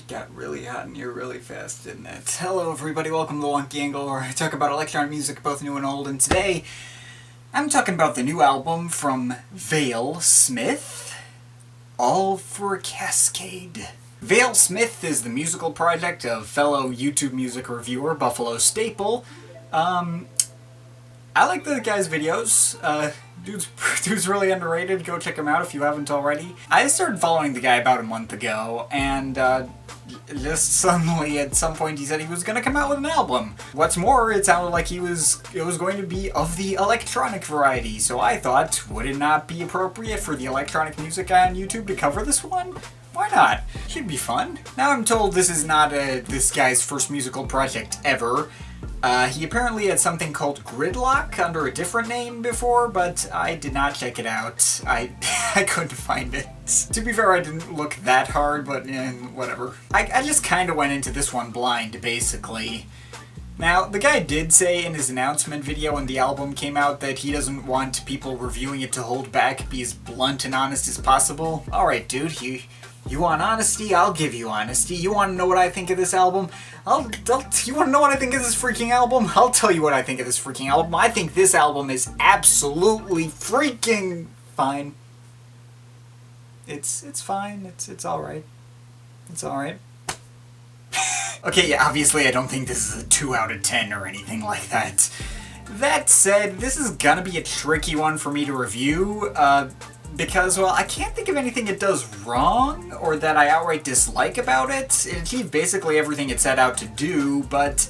It got really hot in here really fast, didn't it? Hello everybody, welcome to the Wonky Angle, where I talk about electronic music, both new and old, and today I'm talking about the new album from Vale-Smith, All for Cascade. Vale-Smith is the musical project of fellow YouTube music reviewer Buffalo Staple. I like the guy's videos. Dude's really underrated. Go check him out if you haven't already. I started following the guy about a month ago, and just suddenly at some point he said he was gonna come out with an album. What's more, it sounded like it was going to be of the electronic variety, so I thought, would it not be appropriate for the electronic music guy on YouTube to cover this one? Why not? Should be fun. Now I'm told this is not this guy's first musical project ever. He apparently had something called Gridlock under a different name before, but I did not check it out. I couldn't find it. To be fair, I didn't look that hard, but whatever. I just kind of went into this one blind, basically. Now, the guy did say in his announcement video when the album came out that he doesn't want people reviewing it to hold back, be as blunt and honest as possible. Alright, dude, you want honesty? I'll give you honesty. You want to know what I think of this album? You want to know what I think of this freaking album? I'll tell you what I think of this freaking album. I think this album is absolutely freaking fine. It's fine. It's alright. It's alright. Okay, yeah, obviously I don't think this is a 2 out of 10 or anything like that. That said, this is gonna be a tricky one for me to review, because, well, I can't think of anything it does wrong, or that I outright dislike about it. It achieved basically everything it set out to do, but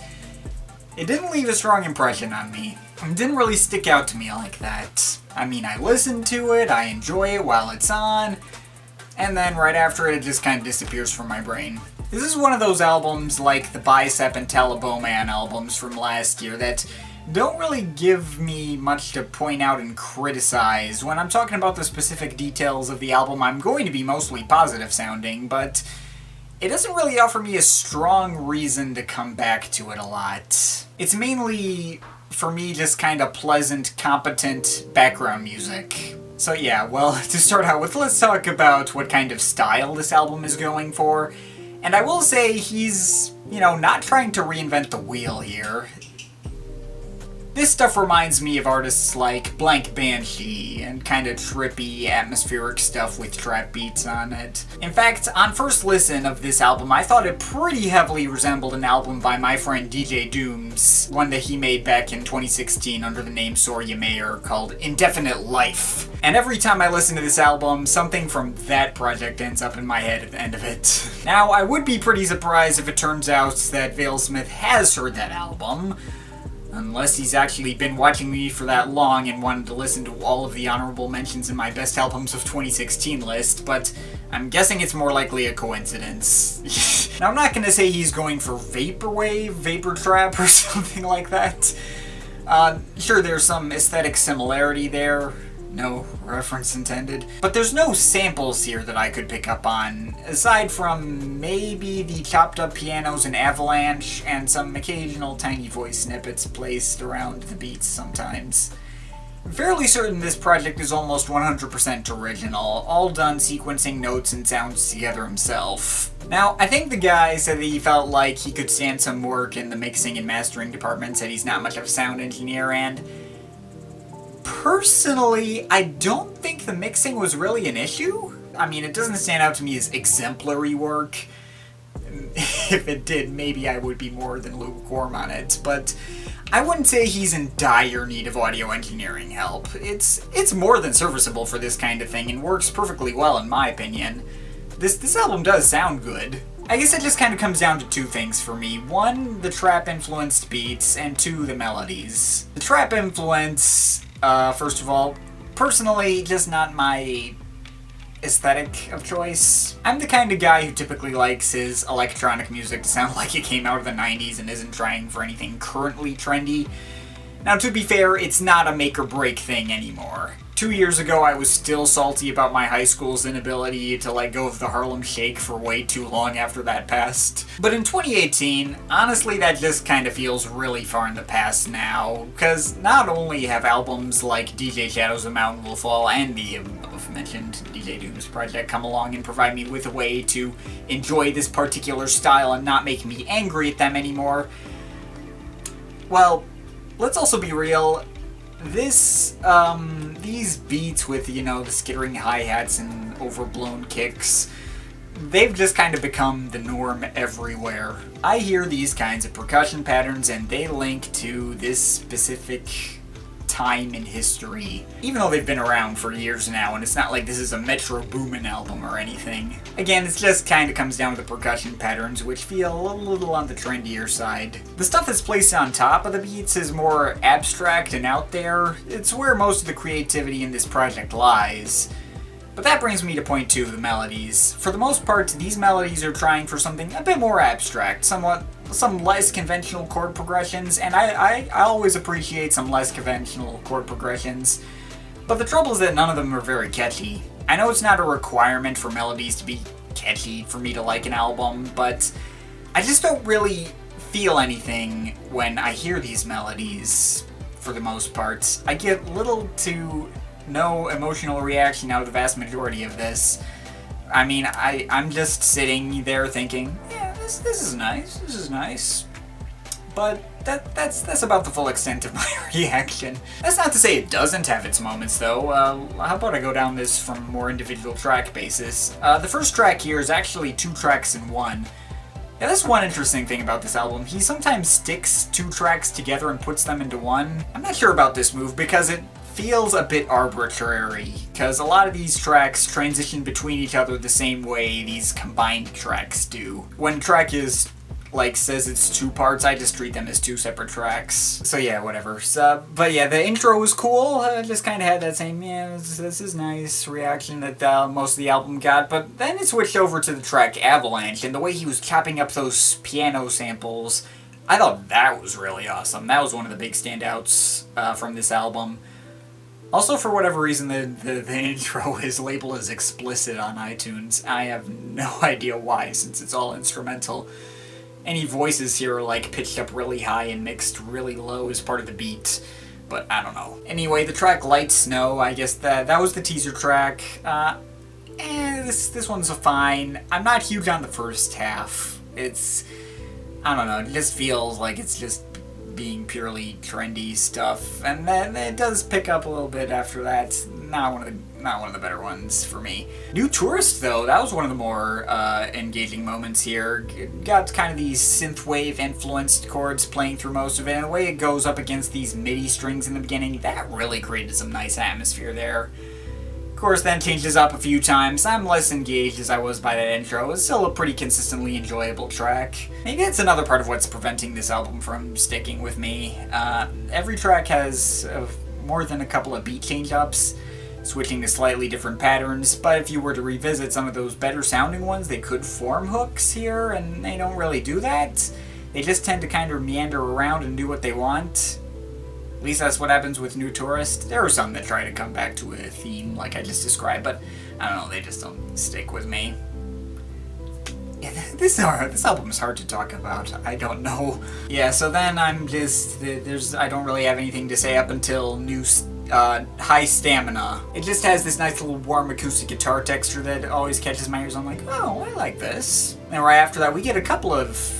it didn't leave a strong impression on me. It didn't really stick out to me like that. I mean, I listen to it, I enjoy it while it's on, and then right after it just kind of disappears from my brain. This is one of those albums like the Bicep and Taliboman albums from last year that don't really give me much to point out and criticize. When I'm talking about the specific details of the album, I'm going to be mostly positive sounding, but it doesn't really offer me a strong reason to come back to it a lot. It's mainly, for me, just kind of pleasant, competent background music. So yeah, well, to start out with, let's talk about what kind of style this album is going for. And I will say he's, not trying to reinvent the wheel here. This stuff reminds me of artists like Blank Banshee and kind of trippy, atmospheric stuff with trap beats on it. In fact, on first listen of this album, I thought it pretty heavily resembled an album by my friend DJ Dooms, one that he made back in 2016 under the name Sorya Mayer called Indefinite Life. And every time I listen to this album, something from that project ends up in my head at the end of it. Now, I would be pretty surprised if it turns out that Vale-Smith has heard that album, unless he's actually been watching me for that long and wanted to listen to all of the honorable mentions in my best albums of 2016 list, but I'm guessing it's more likely a coincidence. Now, I'm not gonna say he's going for vaporwave, vapor trap, or something like that. Sure, there's some aesthetic similarity there. No reference intended. But there's no samples here that I could pick up on, aside from maybe the chopped up pianos in Avalanche and some occasional tiny voice snippets placed around the beats sometimes. I'm fairly certain this project is almost 100% original, all done sequencing notes and sounds together himself. Now, I think the guy said that he felt like he could stand some work in the mixing and mastering department, said he's not much of a sound engineer, and personally, I don't think the mixing was really an issue. I mean, it doesn't stand out to me as exemplary work. If it did, maybe I would be more than lukewarm on it, but I wouldn't say he's in dire need of audio engineering help. It's more than serviceable for this kind of thing and works perfectly well in my opinion. This album does sound good. I guess it just kind of comes down to two things for me. One, the trap-influenced beats, and two, the melodies. The trap influence, first of all, personally, just not my aesthetic of choice. I'm the kind of guy who typically likes his electronic music to sound like it came out of the 90s and isn't trying for anything currently trendy. Now, to be fair, it's not a make or break thing anymore. 2 years ago, I was still salty about my high school's inability to let go of the Harlem Shake for way too long after that passed. But in 2018, honestly, that just kind of feels really far in the past now, because not only have albums like DJ Shadows of Mountain Will Fall and the aforementioned DJ Doom's project come along and provide me with a way to enjoy this particular style and not make me angry at them anymore. Well, let's also be real. These beats with, the skittering hi-hats and overblown kicks, they've just kind of become the norm everywhere. I hear these kinds of percussion patterns and they link to this specific time in history, even though they've been around for years now, and it's not like this is a Metro Boomin album or anything. Again, it just kind of comes down to the percussion patterns, which feel a little on the trendier side. The stuff that's placed on top of the beats is more abstract and out there. It's where most of the creativity in this project lies. But that brings me to point 2 of the melodies. For the most part, these melodies are trying for something a bit more abstract, some less conventional chord progressions, and I always appreciate some less conventional chord progressions. But the trouble is that none of them are very catchy. I know it's not a requirement for melodies to be catchy for me to like an album, but I just don't really feel anything when I hear these melodies, for the most part. I get little to no emotional reaction out of the vast majority of this. I mean, I'm just sitting there thinking, yeah, this is nice. But that's about the full extent of my reaction. That's not to say it doesn't have its moments, though. How about I go down this from a more individual track basis? The first track here is actually 2 tracks in one. Yeah, that's one interesting thing about this album. He sometimes sticks 2 tracks together and puts them into one. I'm not sure about this move because it feels a bit arbitrary, because a lot of these tracks transition between each other the same way these combined tracks do. When a track says it's 2 parts, I just treat them as 2 separate tracks. So yeah, whatever. But yeah, the intro was cool. I just kind of had that same, yeah, this is nice reaction that most of the album got. But then it switched over to the track Avalanche, and the way he was chopping up those piano samples, I thought that was really awesome. That was one of the big standouts from this album. Also, for whatever reason, the intro is labeled as explicit on iTunes. I have no idea why, since it's all instrumental. Any voices here are pitched up really high and mixed really low as part of the beat, but I don't know. Anyway, the track Light Snow, I guess that was the teaser track. This one's fine. I'm not huge on the first half. I don't know, it just feels like it's just being purely trendy stuff, and then it does pick up a little bit after that. Not one of the better ones for me. New Tourist, though, that was one of the more engaging moments here. It got kind of these synthwave influenced chords playing through most of it, and the way it goes up against these MIDI strings in the beginning, that really created some nice atmosphere there. Of course, then changes up a few times. I'm less engaged as I was by that intro. It's still a pretty consistently enjoyable track. Maybe that's another part of what's preventing this album from sticking with me. Every track has more than a couple of beat change-ups, switching to slightly different patterns, but if you were to revisit some of those better sounding ones, they could form hooks here, and they don't really do that. They just tend to kind of meander around and do what they want. At least that's what happens with New Tourist. There are some that try to come back to a theme like I just described, but I don't know, they just don't stick with me. Yeah, this album is hard to talk about. I don't know. Yeah, so then I don't really have anything to say up until High Stamina. It just has this nice little warm acoustic guitar texture that always catches my ears. I'm like, oh, I like this. And right after that, we get a couple of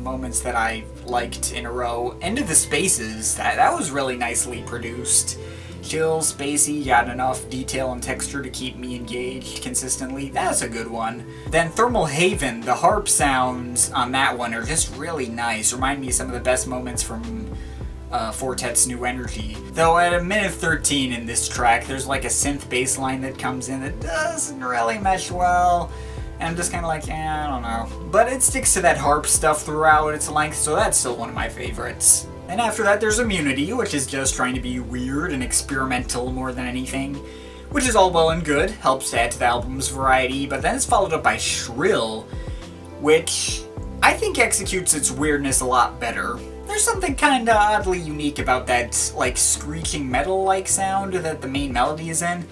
moments that I liked in a row. End of the Spaces, that was really nicely produced. Chill, spacey, got enough detail and texture to keep me engaged consistently. That's a good one. Then Thermal Haven, the harp sounds on that one are just really nice. Remind me of some of the best moments from Fortet's New Energy. Though at a minute 13 in this track, there's like a synth bass line that comes in that doesn't really mesh well. And I'm just kind of like, I don't know. But it sticks to that harp stuff throughout its length, so that's still one of my favorites. And after that, there's Immunity, which is just trying to be weird and experimental more than anything. Which is all well and good, helps to add to the album's variety, but then it's followed up by Shrill, which I think executes its weirdness a lot better. There's something kinda oddly unique about that, like, screeching metal-like sound that the main melody is in.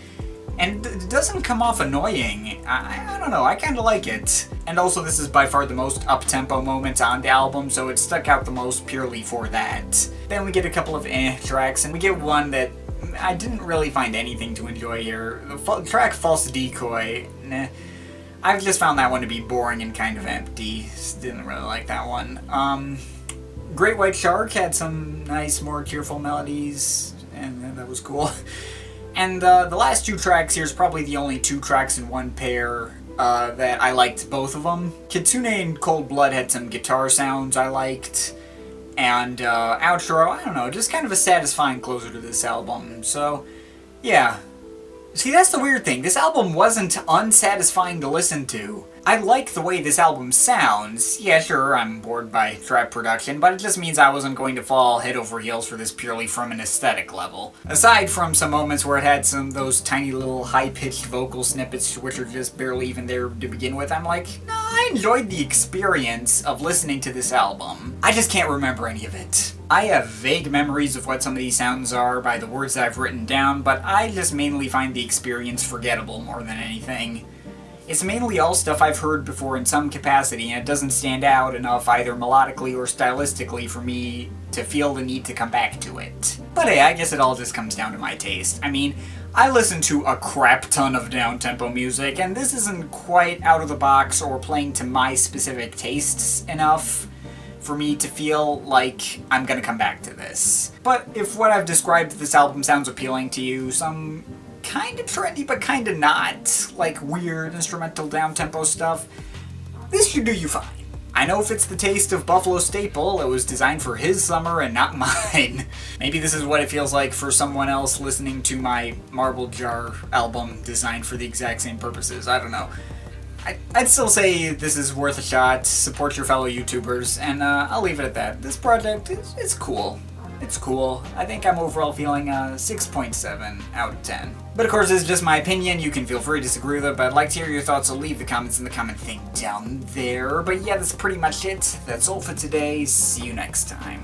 And it doesn't come off annoying. I don't know, I kinda like it. And also this is by far the most up-tempo moment on the album, so it stuck out the most purely for that. Then we get a couple of tracks, and we get one that I didn't really find anything to enjoy here. The track Falsi Decoy, nah. I've just found that one to be boring and kind of empty. Just didn't really like that one. Great White Shark had some nice, more cheerful melodies, and that was cool. And the last two tracks here is probably the only two tracks in one pair that I liked both of them. Kitsune and Cold Blood had some guitar sounds I liked. And outro, I don't know, just kind of a satisfying closer to this album. So, yeah. See, that's the weird thing. This album wasn't unsatisfying to listen to. I like the way this album sounds. Yeah, sure, I'm bored by trap production, but it just means I wasn't going to fall head over heels for this purely from an aesthetic level. Aside from some moments where it had some of those tiny little high-pitched vocal snippets which are just barely even there to begin with, I'm like, no, I enjoyed the experience of listening to this album. I just can't remember any of it. I have vague memories of what some of these sounds are by the words that I've written down, but I just mainly find the experience forgettable more than anything. It's mainly all stuff I've heard before in some capacity, and it doesn't stand out enough either melodically or stylistically for me to feel the need to come back to it. But hey, I guess it all just comes down to my taste. I mean, I listen to a crap ton of down-tempo music, and this isn't quite out of the box or playing to my specific tastes enough for me to feel like I'm gonna come back to this. But if what I've described this album sounds appealing to you, some kinda trendy but kinda not, like weird instrumental down-tempo stuff, this should do you fine. I know if it's the taste of Buffalo Staple, it was designed for his summer and not mine. Maybe this is what it feels like for someone else listening to my Marble Jar album designed for the exact same purposes, I don't know. I'd still say this is worth a shot, support your fellow YouTubers, and I'll leave it at that. This project, it's cool. It's cool. I think I'm overall feeling a 6.7 out of 10. But of course, this is just my opinion. You can feel free to disagree with it, but I'd like to hear your thoughts, so leave the comments in the comment thing down there. But yeah, that's pretty much it. That's all for today. See you next time.